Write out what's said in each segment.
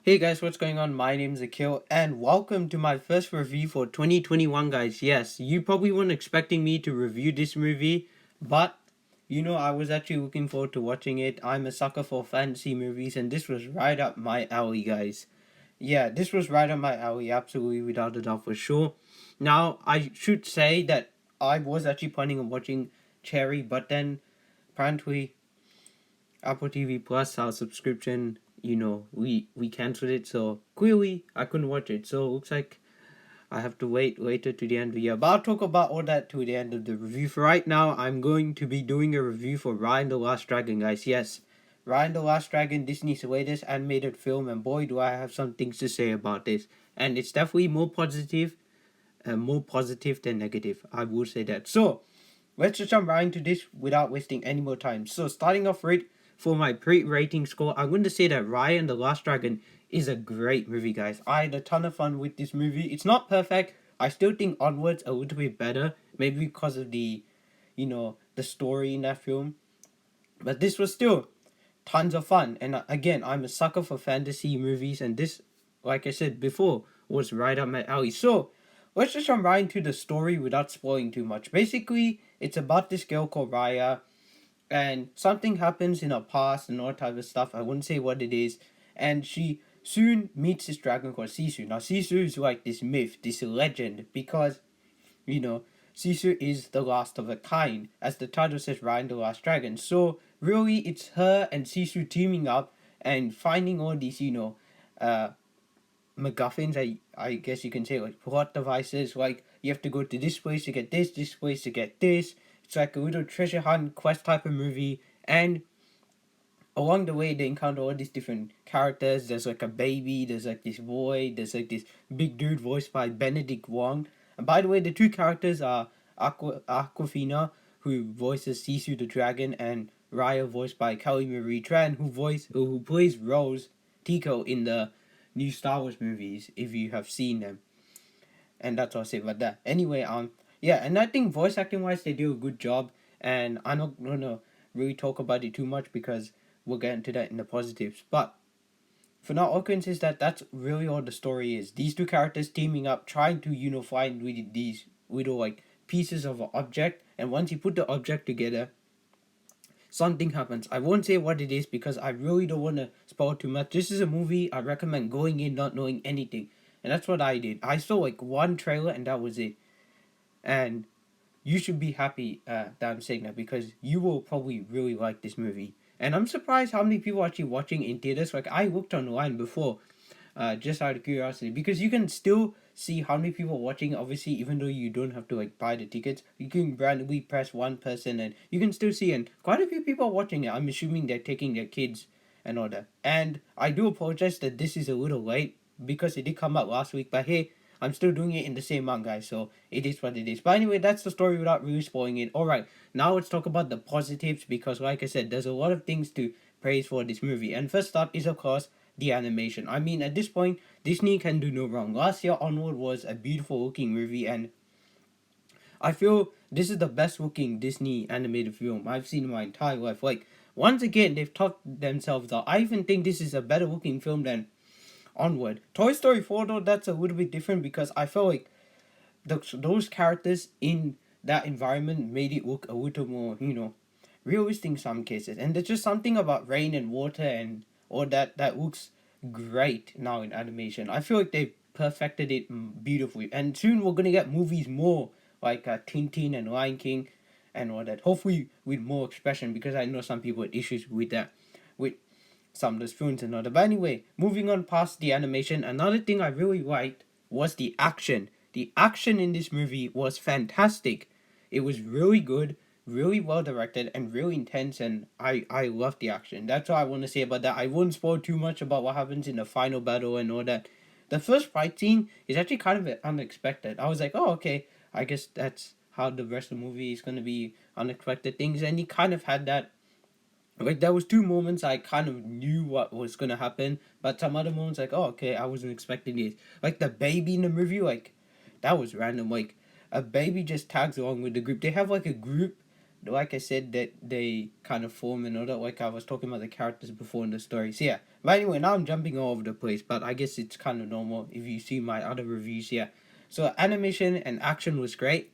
Hey guys, what's going on? My name's Akil, and welcome to my first review for 2021, guys. Yes, you probably weren't expecting me to review this movie, but I was actually looking forward to watching it. I'm a sucker for fantasy movies, and this was right up my alley, guys. Yeah, this was right up my alley, absolutely, without a doubt, for sure. Now, I should say that I was actually planning on watching Cherry, but then apparently Apple TV Plus, our subscription, we canceled it, so clearly I couldn't watch it. So it looks like I have to wait later to the end of the year. But I'll talk about all that to the end of the review. For right now, I'm going to be doing a review for Raya and the Last Dragon, guys. Yes, Raya and the Last Dragon, Disney's latest animated film, and boy, do I have some things to say about this. And it's definitely more positive than negative. I will say that. So let's just jump right into this without wasting any more time. So starting off right for my pre-rating score, I'm going to say that Raya and the Last Dragon is a great movie, guys. I had a ton of fun with this movie. It's not perfect. I still think Onwards a little bit better, maybe because of the story in that film. But this was still tons of fun. And again, I'm a sucker for fantasy movies, and this, like I said before, was right up my alley. So let's just jump right into the story without spoiling too much. Basically, it's about this girl called Raya, and something happens in her past and all type of stuff. I wouldn't say what it is, and she soon meets this dragon called Sisu. Now, Sisu is like this myth, this legend, because you know, Sisu is the last of a kind, as the title says, Raya and the Last Dragon. So really, it's her and Sisu teaming up and finding all these, uh, MacGuffins. I guess you can say, like plot devices. Like you have to go to this place to get this place to get this. It's like a little treasure hunt quest type of movie, and along the way they encounter all these different characters. There's like a baby, there's like this boy, there's like this big dude voiced by Benedict Wong. And by the way, the two characters are Aquafina, who voices Sisu the dragon, and Raya, voiced by Kelly Marie Tran, who plays Rose Tico in the new Star Wars movies, if you have seen them. And that's all I'll say about that. Anyway, yeah, and I think voice acting wise they do a good job, and I'm not gonna really talk about it too much because we'll get into that in the positives. But for now, all I can say is that that's really all the story is. These two characters teaming up, trying to unify with these little like pieces of an object, and once you put the object together, something happens. I won't say what it is because I really don't want to spoil too much. This is a movie I recommend going in not knowing anything, and that's what I did. I saw like one trailer and that was it. And you should be happy that I'm saying that because you will probably really like this movie. And I'm surprised how many people are actually watching in theaters. Like I looked online before, just out of curiosity, because you can still see how many people are watching. Obviously, even though you don't have to like buy the tickets, you can randomly press one person and you can still see. And quite a few people are watching it. I'm assuming they're taking their kids and all that. And I do apologize that this is a little late because it did come out last week. But hey, I'm still doing it in the same month, guys. So it is what it is. But anyway, that's the story without really spoiling it. Alright, now let's talk about the positives because, like I said, there's a lot of things to praise for this movie. And first up is, of course, the animation. I mean, at this point, Disney can do no wrong. Last year onward was a beautiful looking movie, and I feel this is the best looking Disney animated film I've seen in my entire life. Like, once again, they've topped themselves out. I even think this is a better looking film than Onward. Toy Story 4, though, that's a little bit different because I felt like those characters in that environment made it look a little more, realistic in some cases. And there's just something about rain and water and all that looks great now in animation. I feel like they perfected it beautifully. And soon we're gonna get movies more like Tintin and Lion King and all that. Hopefully with more expression because I know some people had issues with that, with some of those films and all that. But anyway, moving on past the animation, another thing I really liked was the action. The action in this movie was fantastic. It was really good, really well directed, and really intense, and I loved the action. That's all I want to say about that. I won't spoil too much about what happens in the final battle and all that. The first fight scene is actually kind of unexpected. I was like, oh, okay, I guess that's how the rest of the movie is going to be, unexpected things, and he kind of had that. Like there was two moments I kind of knew what was gonna happen, but some other moments like, oh, okay, I wasn't expecting this. Like the baby in the movie, like that was random. Like a baby just tags along with the group. They have like a group like I said, that they kind of form and all that. Like I was talking about the characters before in the stories. Yeah. But anyway, now I'm jumping all over the place. But I guess it's kind of normal if you see my other reviews. Yeah. So animation and action was great.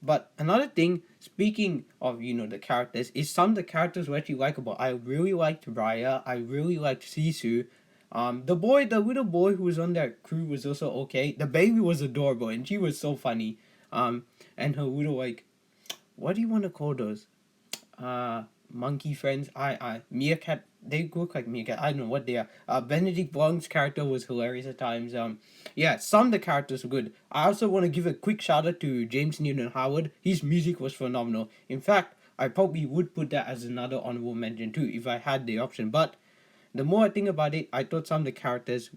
But another thing, speaking of the characters, is some of the characters were actually likable. I really liked Raya. I really liked Sisu. The little boy who was on that crew was also okay. The baby was adorable and she was so funny. And her little like, what do you want to call those? Monkey friends. I meerkat. They look like meerkat. I don't know what they are. Benedict Wong's character was hilarious at times. Yeah, some of the characters were good. I also want to give a quick shout out to James Newton Howard. His music was phenomenal. In fact, I probably would put that as another honorable mention too if I had the option. But the more I think about it, I thought some of the characters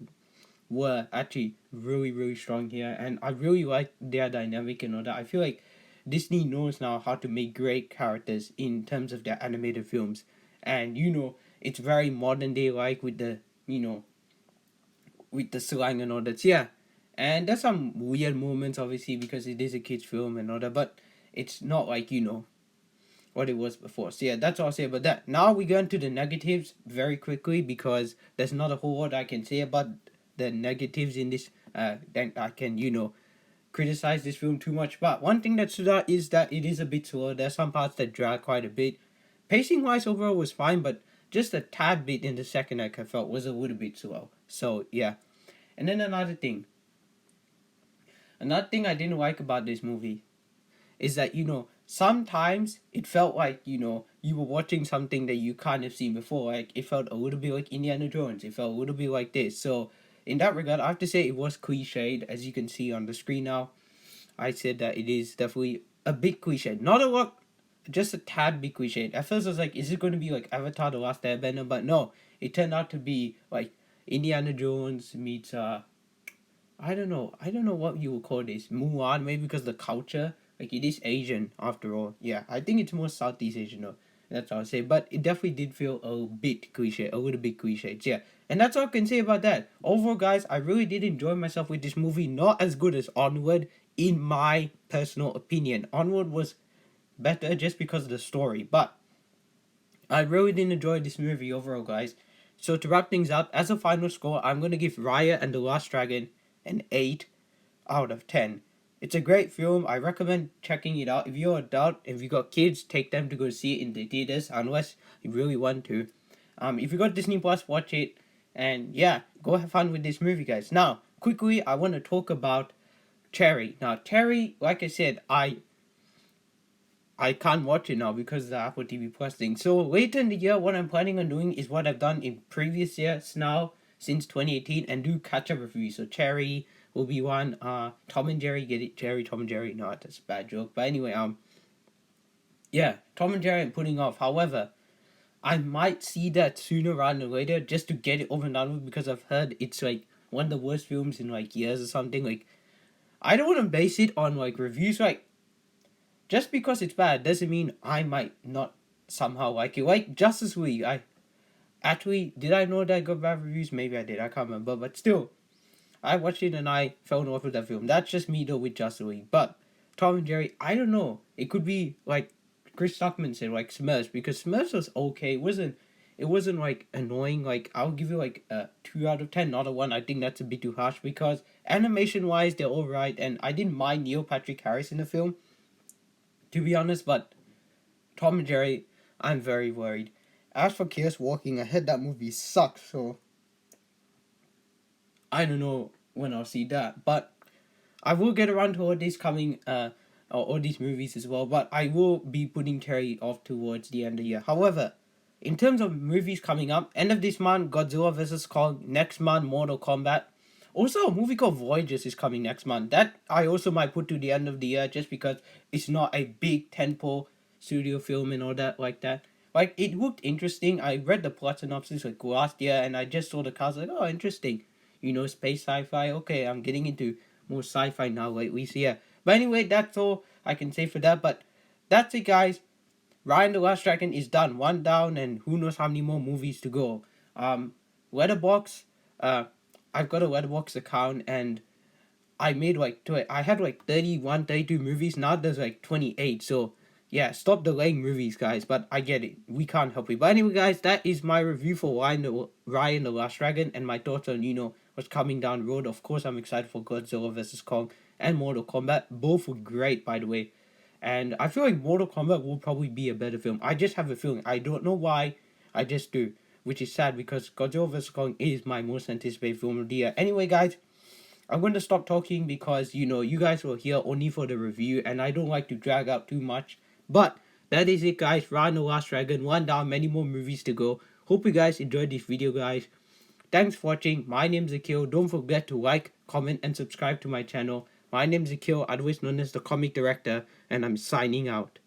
were actually really really strong here, and I really like their dynamic and all that. I feel like Disney knows now how to make great characters in terms of their animated films, and it's very modern day like with the with the slang and all that. Yeah, and there's some weird moments obviously because it is a kids film and all that, but it's not like what it was before. So yeah, that's all I'll say about that. Now we go into the negatives very quickly because there's not a whole lot I can say about the negatives in this. Then I can criticize this film too much. But one thing that stood out is that it is a bit slow. There's some parts that drag quite a bit. Pacing wise overall was fine, but just a tad bit in the second act I felt was a little bit slow. So yeah. And then another thing I didn't like about this movie is that sometimes it felt like you were watching something that you kind of seen before. Like it felt a little bit like Indiana Jones. It felt a little bit like this. So in that regard, I have to say it was cliched, as you can see on the screen now. I said that it is definitely a bit cliche, not a lot, just a tad bit cliche. At first I was like, is it going to be like Avatar: The Last Airbender? But no, it turned out to be like Indiana Jones meets I don't know what you would call this. Mulan, maybe because the culture, like it is Asian after all. Yeah, I think it's more Southeast Asian though. That's all I'll say. But it definitely did feel a bit cliche, a little bit cliche. Yeah. And that's all I can say about that. Overall, guys, I really did enjoy myself with this movie. Not as good as Onward, in my personal opinion. Onward was better just because of the story. But I really did enjoy this movie overall, guys. So to wrap things up, as a final score, I'm gonna give Raya and the Last Dragon an 8 out of 10. It's a great film. I recommend checking it out. If you're an adult, if you got kids, take them to go see it in the theaters unless you really want to. If you got Disney Plus, watch it. And yeah, go have fun with this movie, guys. Now, quickly, I want to talk about Cherry. Now, Cherry, like I said, I can't watch it now because of the Apple TV Plus thing. So later in the year, what I'm planning on doing is what I've done in previous years now since 2018 and do catch-up reviews. So Cherry will be one. Tom and Jerry, get it? Jerry, Tom and Jerry. No, that's a bad joke. But anyway, yeah, Tom and Jerry I'm putting off. However, I might see that sooner rather than later just to get it over and done with because I've heard it's like one of the worst films in like years or something. Like, I don't want to base it on like reviews. Like, just because it's bad doesn't mean I might not somehow like it. Like Justice League, I actually did I know that got bad reviews? Maybe I did. I can't remember, but still, I watched it and I fell in love with that film. That's just me though with Justice League. But Tom and Jerry, I don't know. It could be like Chris Stockman said, like Smurfs, because Smurfs was okay. It wasn't like annoying. Like I'll give you like a 2 out of 10, not a one. I think that's a bit too harsh because animation wise they're alright, and I didn't mind Neil Patrick Harris in the film, to be honest. But Tom and Jerry, I'm very worried. As for Chaos Walking, I heard that movie sucks, so I don't know when I'll see that. But I will get around to all these coming, all these movies as well. But I will be putting Terry off towards the end of the year. However, in terms of movies coming up, end of this month, Godzilla vs. Kong. Next month, Mortal Kombat. Also, a movie called Voyages is coming next month. That I also might put to the end of the year just because it's not a big tentpole studio film and all that like that. Like, it looked interesting. I read the plot synopsis like last year and I just saw the cast like, oh, interesting. Space sci-fi. Okay, I'm getting into more sci-fi now lately. So yeah. But anyway, that's all I can say for that. But that's it, guys. Ryan the Last Dragon is done. One down, and who knows how many more movies to go. Letterbox. I've got a Letterbox account, and I made I had like 31, 32 movies. Now there's like 28. So yeah, stop delaying movies, guys. But I get it. We can't help it. But anyway, guys, that is my review for Raya and the Last Dragon and my thoughts on, what's coming down the road. Of course, I'm excited for Godzilla vs. Kong and Mortal Kombat. Both were great, by the way. And I feel like Mortal Kombat will probably be a better film. I just have a feeling. I don't know why. I just do. Which is sad because Godzilla vs. Kong is my most anticipated film of the year. Anyway, guys, I'm going to stop talking because, you guys were here only for the review and I don't like to drag out too much. But that is it, guys. Raya and the Last Dragon. One down, many more movies to go. Hope you guys enjoyed this video, guys. Thanks for watching. My name's Akil. Don't forget to like, comment, and subscribe to my channel. My name's Akil, otherwise known as the Comic Director, and I'm signing out.